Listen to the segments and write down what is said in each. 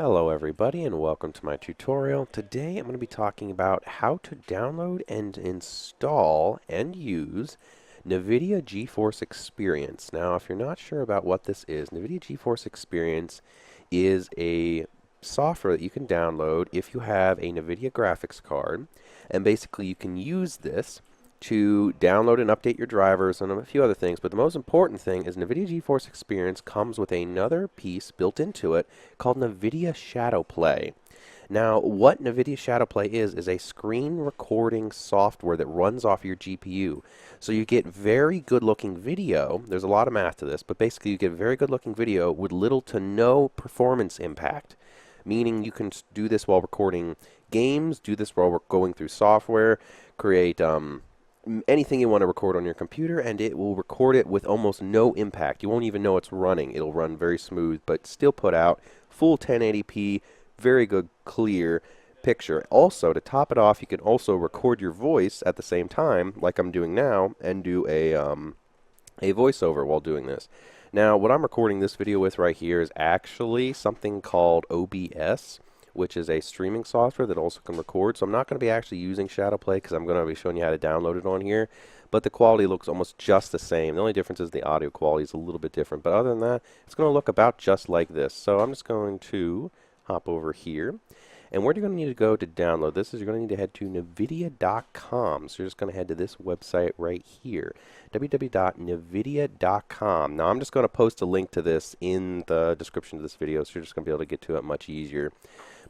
Hello everybody and welcome to my tutorial. Today I'm going to be talking about how to download and install and use Nvidia Geforce Experience. Now if you're not sure about what this is, Nvidia Geforce Experience is a software that you can download if you have a Nvidia graphics card, and basically you can use this to download and update your drivers and a few other things, but the most important thing is Nvidia GeForce Experience comes with another piece built into it called Nvidia Shadowplay. Now, what Nvidia Shadowplay is a screen recording software that runs off your GPU. So you get very good looking video. There's a lot of math to this, but basically you get very good looking video with little to no performance impact. Meaning you can do this while recording games, do this while we're going through software, create anything you want to record on your computer, and it will record it with almost no impact. You won't even know it's running. It'll run very smooth, but still put out full 1080p, very good, clear picture. Also, to top it off, you can also record your voice at the same time, like I'm doing now, and do a voiceover while doing this. Now, what I'm recording this video with right here is actually something called OBS, which is a streaming software that also can record. So I'm not going to be actually using Shadowplay because I'm going to be showing you how to download it on here. But the quality looks almost just the same. The only difference is the audio quality is a little bit different. But other than that, it's going to look about just like this. So I'm just going to hop over here. And where you're going to need to go to download this is you're going to need to head to Nvidia.com. So you're just going to head to this website right here, www.nvidia.com. Now I'm just going to post a link to this in the description of this video, so you're just going to be able to get to it much easier.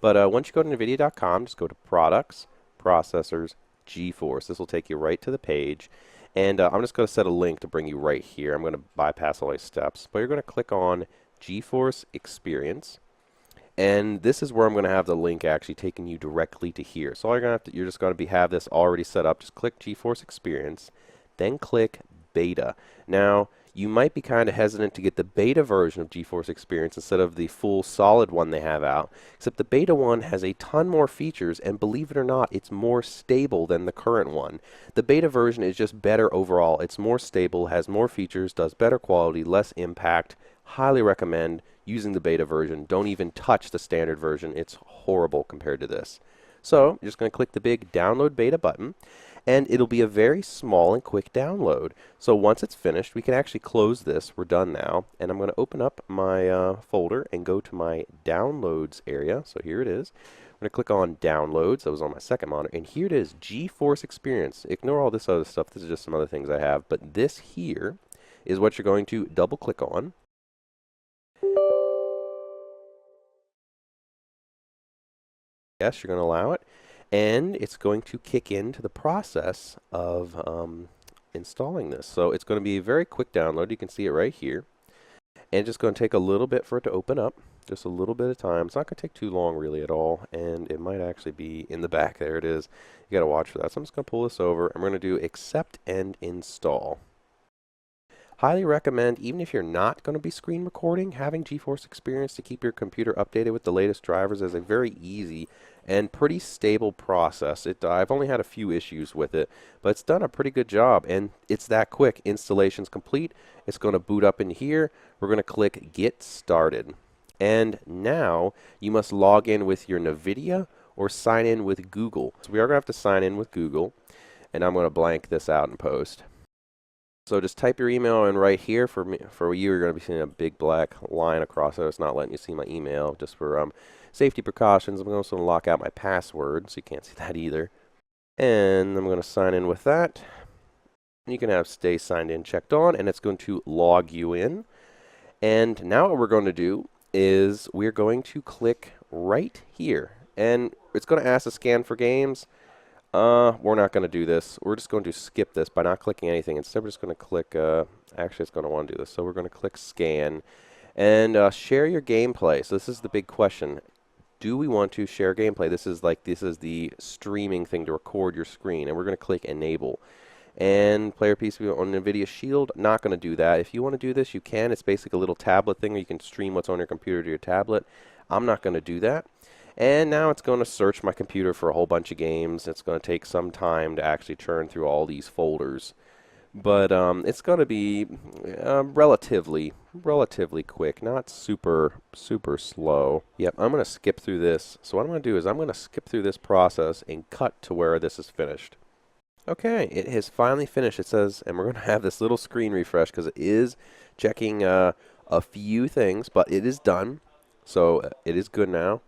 But once you go to Nvidia.com, just go to Products, Processors, GeForce. This will take you right to the page. And I'm just going to set a link to bring you right here. I'm going to bypass all these steps. But you're going to click on GeForce Experience. And this is where I'm going to have the link actually taking you directly to here. So all you're just going to have this already set up. Just click GeForce Experience, then click Beta. Now, you might be kind of hesitant to get the beta version of GeForce Experience instead of the full solid one they have out, except the beta one has a ton more features, and believe it or not, it's more stable than the current one. The beta version is just better overall. It's more stable, has more features, does better quality, less impact. Highly recommend using the beta version. Don't even touch the standard version. It's horrible compared to this. So, you're just going to click the big Download Beta button, and it'll be a very small and quick download. So once it's finished, we can actually close this. We're done now. And I'm going to open up my folder and go to my Downloads area. So here it is. I'm going to click on Downloads. That was on my second monitor. And here it is, GeForce Experience. Ignore all this other stuff. This is just some other things I have. But this here is what you're going to double click on. Yes, you're going to allow it. And it's going to kick into the process of installing this. So it's going to be a very quick download. You can see it right here. And it's just going to take a little bit for it to open up. Just a little bit of time. It's not going to take too long really at all. And it might actually be in the back. There it is. You got to watch for that. So I'm just going to pull this over. I'm going to do accept and install. Highly recommend, even if you're not going to be screen recording, having GeForce Experience to keep your computer updated with the latest drivers is a very easy and pretty stable process. I've only had a few issues with it, but it's done a pretty good job, and it's that quick. Installation's complete. It's going to boot up in here. We're going to click Get Started. And now you must log in with your Nvidia or sign in with Google. So we are going to have to sign in with Google, and I'm going to blank this out in post. So just type your email in right here. For you, you're going to be seeing a big black line across it. It's not letting you see my email, just for safety precautions. I'm also going to lock out my password, so you can't see that either. And I'm going to sign in with that. And you can have stay signed in checked on, and it's going to log you in. And now what we're going to do is we're going to click right here. And it's going to ask to scan for games. We're not going to do this. We're just going to skip this by not clicking anything. Instead, we're just going to click, actually it's going to want to do this. So we're going to click scan and share your gameplay. So this is the big question. Do we want to share gameplay? This is the streaming thing to record your screen. And we're going to click enable. And player piece on Nvidia Shield, not going to do that. If you want to do this, you can. It's basically a little tablet thing where you can stream what's on your computer to your tablet. I'm not going to do that. And now it's going to search my computer for a whole bunch of games. It's going to take some time to actually churn through all these folders. But it's going to be relatively relatively quick, not super slow. Yep, I'm going to skip through this. So what I'm going to do is I'm going to skip through this process and cut to where this is finished. Okay, it has finally finished. It says, and we're going to have this little screen refresh because it is checking a few things, but it is done. So it is good now.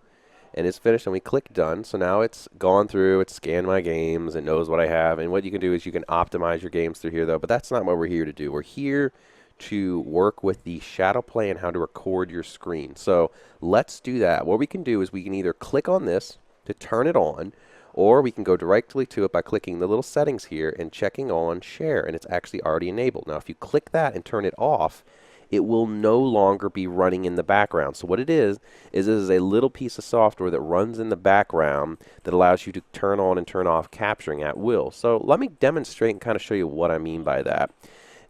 And it's finished, and we click done. So now it's gone through, it's scanned my games, it knows what I have. And what you can do is you can optimize your games through here, though. But that's not what we're here to do. We're here to work with the ShadowPlay and how to record your screen. So let's do that. What we can do is we can either click on this to turn it on, or we can go directly to it by clicking the little settings here and checking on share, and it's actually already enabled. Now, if you click that and turn it off, it will no longer be running in the background. So what it is this is a little piece of software that runs in the background that allows you to turn on and turn off capturing at will. So let me demonstrate and kind of show you what I mean by that.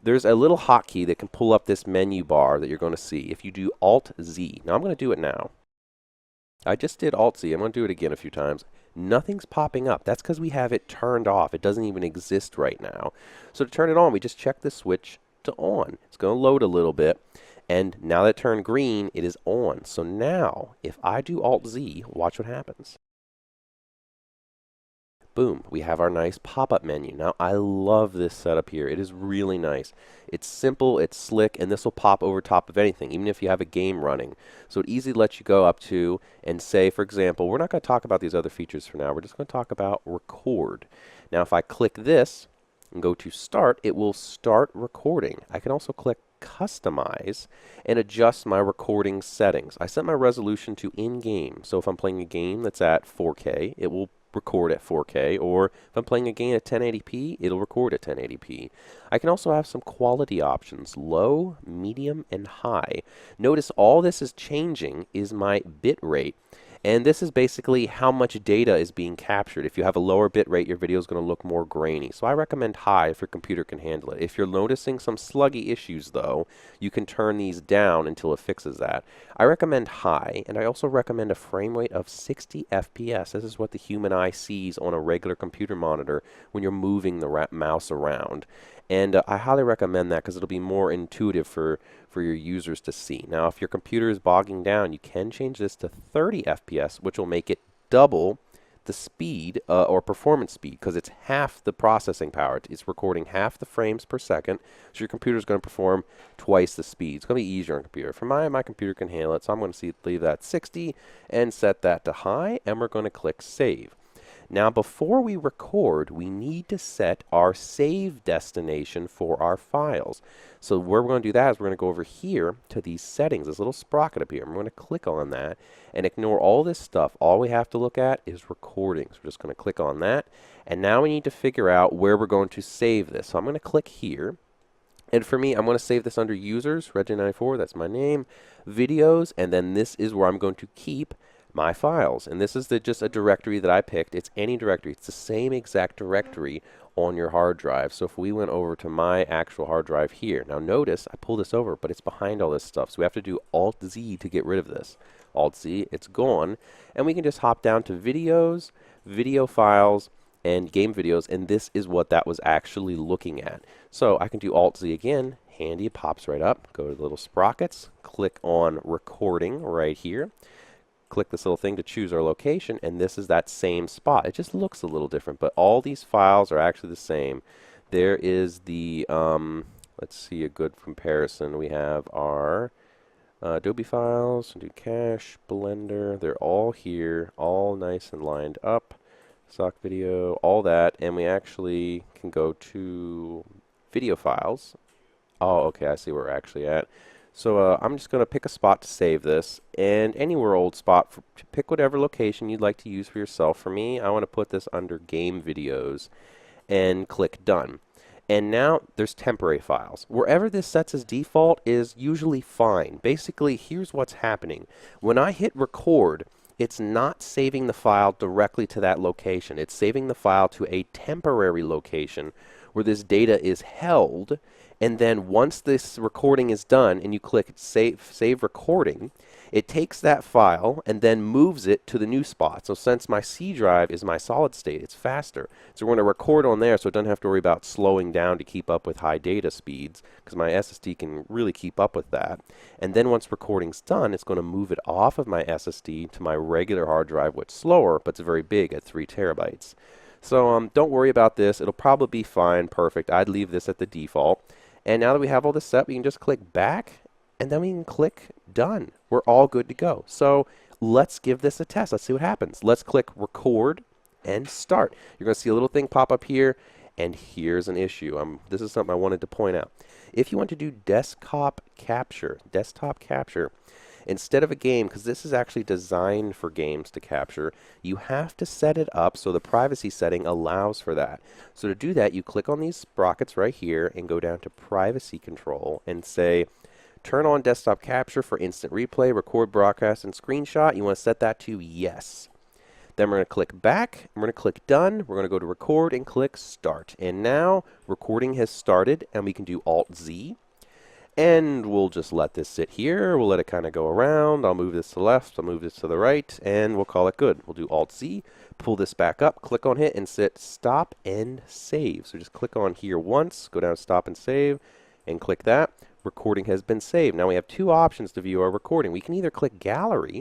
There's a little hotkey that can pull up this menu bar that you're going to see. If you do Alt-Z, now I'm going to do it now. I just did Alt-Z. I'm going to do it again a few times. Nothing's popping up. That's because we have it turned off. It doesn't even exist right now. So to turn it on, we just check the switch to on. It's going to load a little bit, and now that it turned green, it is on. So now, if I do Alt-Z, watch what happens. Boom, we have our nice pop-up menu. Now, I love this setup here. It is really nice. It's simple, it's slick, and this will pop over top of anything, even if you have a game running. So it easily lets you go up to and say, for example, we're not going to talk about these other features for now. We're just going to talk about record. Now, if I click this and go to start, it will start recording. I can also click customize and adjust my recording settings. I set my resolution to in-game. So if I'm playing a game that's at 4K, it will record at 4K, or if I'm playing a game at 1080p, it'll record at 1080p. I can also have some quality options, low, medium, and high. Notice all this is changing is my bit rate. And this is basically how much data is being captured. If you have a lower bit rate, your video is going to look more grainy. So I recommend high if your computer can handle it. If you're noticing some sluggy issues, though, you can turn these down until it fixes that. I recommend high, and I also recommend a frame rate of 60 FPS. This is what the human eye sees on a regular computer monitor when you're moving the mouse around. And I highly recommend that because it'll be more intuitive for your users to see. Now, if your computer is bogging down, you can change this to 30 FPS, which will make it double the speed or performance speed because it's half the processing power. It's recording half the frames per second, so your computer is going to perform twice the speed. It's going to be easier on a computer. For my computer can handle it, so I'm going to leave that 60 and set that to high, and we're going to click save. Now, before we record, we need to set our save destination for our files. So where we're going to do that is we're going to go over here to these settings, this little sprocket up here. And we're going to click on that and ignore all this stuff. All we have to look at is recordings. We're just going to click on that. And now we need to figure out where we're going to save this. So I'm going to click here. And for me, I'm going to save this under users, Reggie94, that's my name, videos, and then this is where I'm going to keep my files. And this is just a directory that I picked. It's any directory. It's the same exact directory on your hard drive. So if we went over to my actual hard drive here, now notice I pull this over, but it's behind all this stuff. So we have to do Alt-Z to get rid of this. Alt-Z, it's gone. And we can just hop down to videos, video files, and game videos, and this is what that was actually looking at. So I can do Alt-Z again. Handy, it pops right up. Go to the little sprockets, click on recording right here. Click this little thing to choose our location, and this is that same spot. It just looks a little different, but all these files are actually the same. There is the, let's see a good comparison. We have our Adobe files, do Cache, Blender. They're all here, all nice and lined up. Stock video, all that, and we actually can go to video files. Oh, okay, I see where we're actually at. So I'm just going to pick a spot to save this, and anywhere old spot, pick whatever location you'd like to use for yourself. For me, I want to put this under game videos and click done. And now there's temporary files. Wherever this sets as default is usually fine. Basically, here's what's happening. When I hit record, it's not saving the file directly to that location. It's saving the file to a temporary location where this data is held. And then once this recording is done and you click save recording, It takes that file and then moves it to the new spot. So since my C drive is my solid state, it's faster. So we're going to record on there so it doesn't have to worry about slowing down to keep up with high data speeds, because my SSD can really keep up with that. And then once recording's done, it's going to move it off of my SSD to my regular hard drive, which is slower, but it's very big at 3 terabytes. So don't worry about this. It'll probably be fine, perfect. I'd leave this at the default. And now that we have all this set, we can just click back, and then we can click done. We're all good to go. So let's give this a test. Let's see what happens. Let's click record and start. You're going to see a little thing pop up here, and here's an issue. This is something I wanted to point out. If you want to do desktop capture, instead of a game, because this is actually designed for games to capture, you have to set it up so the privacy setting allows for that. So to do that, you click on these sprockets right here and go down to privacy control and say, turn on desktop capture for instant replay, record, broadcast, and screenshot. You want to set that to yes. Then we're going to click back, and we're going to click done. We're going to go to record and click start. And now recording has started, and we can do Alt-Z. And we'll just let this sit here. We'll let it kind of go around. I'll move this to the left. I'll move this to the right. And we'll call it good. We'll do Alt-Z, pull this back up, click on it, and sit stop and save. So just click on here once, go down to stop and save, and click that. Recording has been saved. Now we have two options to view our recording. We can either click gallery,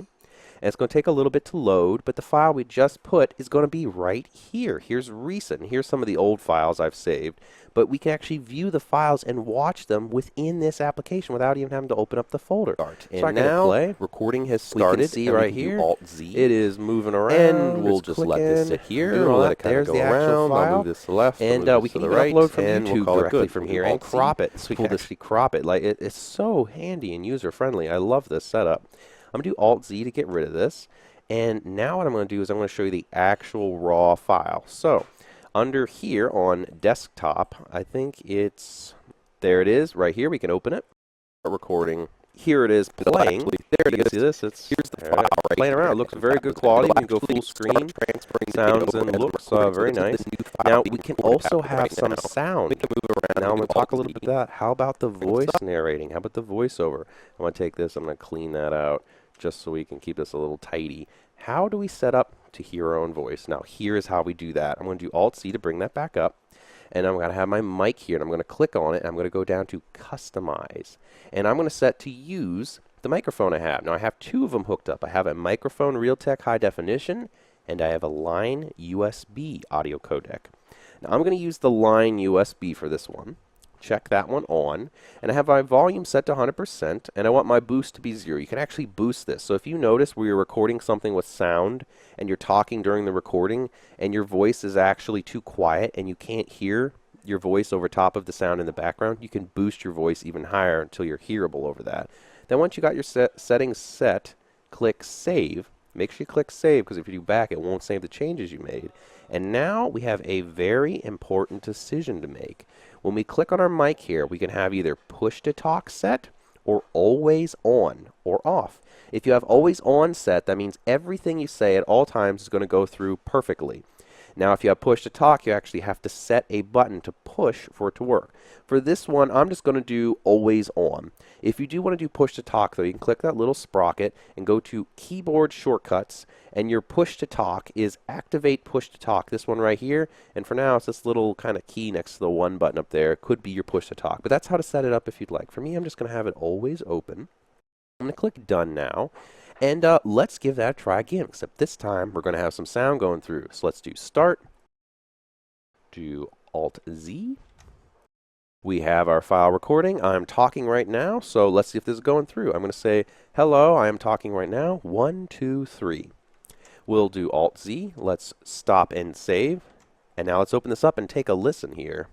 and it's going to take a little bit to load, but the file we just put is going to be right here. Here's recent. Here's some of the old files I've saved. But we can actually view the files and watch them within this application without even having to open up the folder. And so now, play. Recording has started. We can see right here, Alt-Z. It is moving around. And we'll just let this sit here. We'll let it kind of go around. I'll move this to the left. And we can even upload from YouTube directly from here and crop it. So we can actually crop it. Like it's so handy and user-friendly. I love this setup. I'm going to do Alt-Z to get rid of this. And now what I'm going to do is I'm going to show you the actual raw file. So under here on desktop, I think it's, there it is, right here. We can open it. Recording. Here it is playing. There it is. See this? Here's the file right playing around. It looks very good quality. We can go full screen. Sounds and looks very nice. Now we can also have some sound. Now I'm going to talk a little bit about that. How about the voice narrating? How about the voiceover? I'm going to take this. I'm going to clean that out just so we can keep this a little tidy. How do we set up to hear our own voice? Now here's how we do that. I'm going to do Alt-C to bring that back up. And I'm going to have my mic here, and I'm going to click on it, and I'm going to go down to Customize. And I'm going to set to use the microphone I have. Now, I have two of them hooked up. I have a microphone Realtek High Definition, and I have a line USB audio codec. Now, I'm going to use the line USB for this one. Check that one on. And I have my volume set to 100%, and I want my boost to be 0. You can actually boost this. So if you notice where you're recording something with sound, and you're talking during the recording, and your voice is actually too quiet, and you can't hear your voice over top of the sound in the background, you can boost your voice even higher until you're hearable over that. Then once you got your settings set, click Save. Make sure you click Save, because if you do back, it won't save the changes you made. And now we have a very important decision to make. When we click on our mic here, we can have either push to talk set or always on or off. If you have always on set, that means everything you say at all times is going to go through perfectly. Now, if you have push to talk, you actually have to set a button to push for it to work. For this one, I'm just going to do always on. If you do want to do push to talk, though, you can click that little sprocket and go to keyboard shortcuts, and your push to talk is activate push to talk, this one right here. And for now, it's this little kind of key next to the one button up there. It could be your push to talk, but that's how to set it up if you'd like. For me, I'm just going to have it always open. I'm going to click done now. And let's give that a try again, except this time we're going to have some sound going through. So let's do start, do Alt-Z. We have our file recording. I'm talking right now, so let's see if this is going through. I'm going to say, hello, I am talking right now, 1, 2, 3. We'll do Alt-Z. Let's stop and save. And now let's open this up and take a listen here.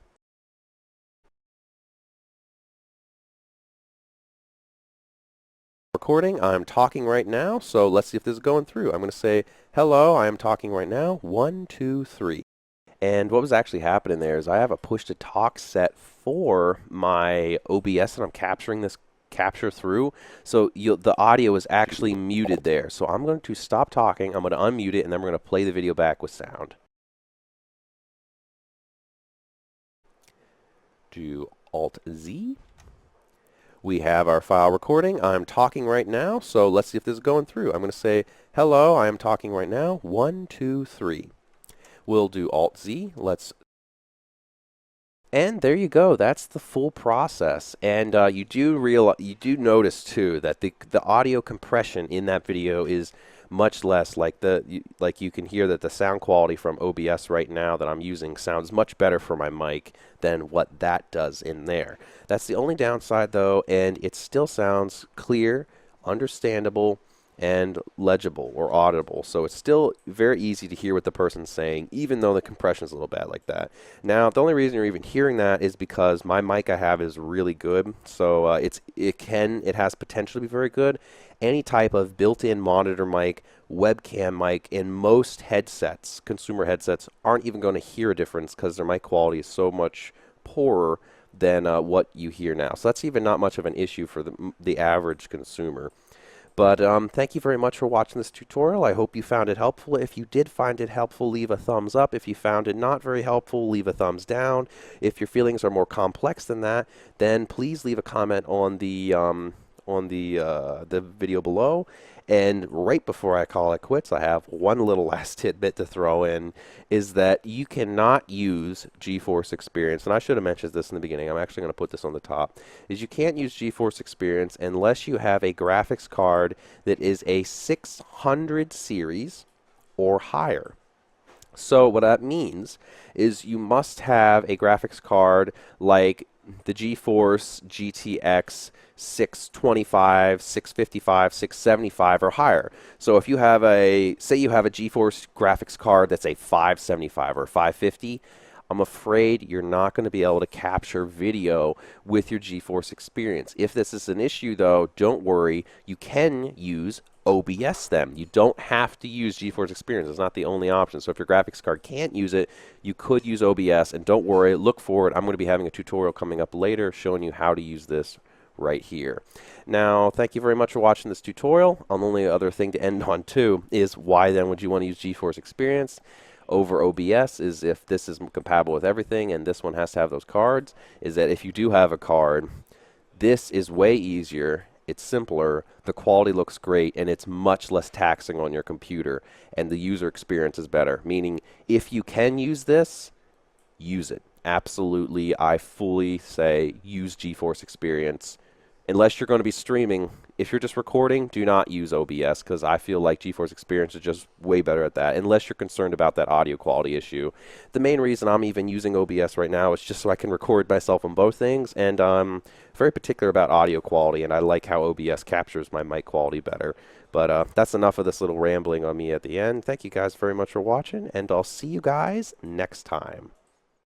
Recording, I'm talking right now, so let's see if this is going through. I'm going to say, hello, I am talking right now, 1, 2, 3. And what was actually happening there is I have a push to talk set for my OBS, and I'm capturing this capture through, so the audio is actually muted there. So I'm going to stop talking, I'm going to unmute it, and then we're going to play the video back with sound. Do Alt-Z. We have our file recording. I'm talking right now, so let's see if this is going through. I'm going to say, hello, I am talking right now. 1, 2, 3. We'll do Alt-Z. And there you go. That's the full process. And you do notice too that the audio compression in that video is much less. Like you can hear that the sound quality from OBS right now that I'm using sounds much better for my mic than what that does in there. That's the only downside though, and it still sounds clear, understandable, and legible or audible. So it's still very easy to hear what the person's saying, even though the compression is a little bad like that. Now, the only reason you're even hearing that is because my mic I have is really good. So it has potential to be very good. Any type of built-in monitor mic, webcam mic, in most headsets, consumer headsets, aren't even going to hear a difference because their mic quality is so much poorer than what you hear now. So that's even not much of an issue for the average consumer. But thank you very much for watching this tutorial. I hope you found it helpful. If you did find it helpful, leave a thumbs up. If you found it not very helpful, leave a thumbs down. If your feelings are more complex than that, then please leave a comment on the video below. And right before I call it quits, I have one little last tidbit to throw in, is that you cannot use Geforce Experience, and I should have mentioned this in the beginning. I'm actually going to put this on the top, is you can't use Geforce Experience unless you have a graphics card that is a 600 series or higher. So what that means is you must have a graphics card like the GeForce GTX 625, 655, 675 or higher. So if you have say you have a GeForce graphics card that's a 575 or 550, I'm afraid you're not going to be able to capture video with your GeForce Experience. If this is an issue though, don't worry, you can use OBS them. You don't have to use GeForce Experience. It's not the only option. So if your graphics card can't use it, you could use OBS. And don't worry, look for it. I'm going to be having a tutorial coming up later showing you how to use this right here. Now, thank you very much for watching this tutorial. The only other thing to end on too is why then would you want to use GeForce Experience over OBS is if this is compatible with everything and this one has to have those cards, is that if you do have a card, this is way easier. It's simpler, the quality looks great, and it's much less taxing on your computer, and the user experience is better. Meaning, if you can use this, use it. Absolutely, I fully say use GeForce Experience. Unless you're going to be streaming, if you're just recording, do not use OBS, because I feel like GeForce Experience is just way better at that, unless you're concerned about that audio quality issue. The main reason I'm even using OBS right now is just so I can record myself on both things, and I'm very particular about audio quality, and I like how OBS captures my mic quality better. But that's enough of this little rambling on me at the end. Thank you guys very much for watching, and I'll see you guys next time.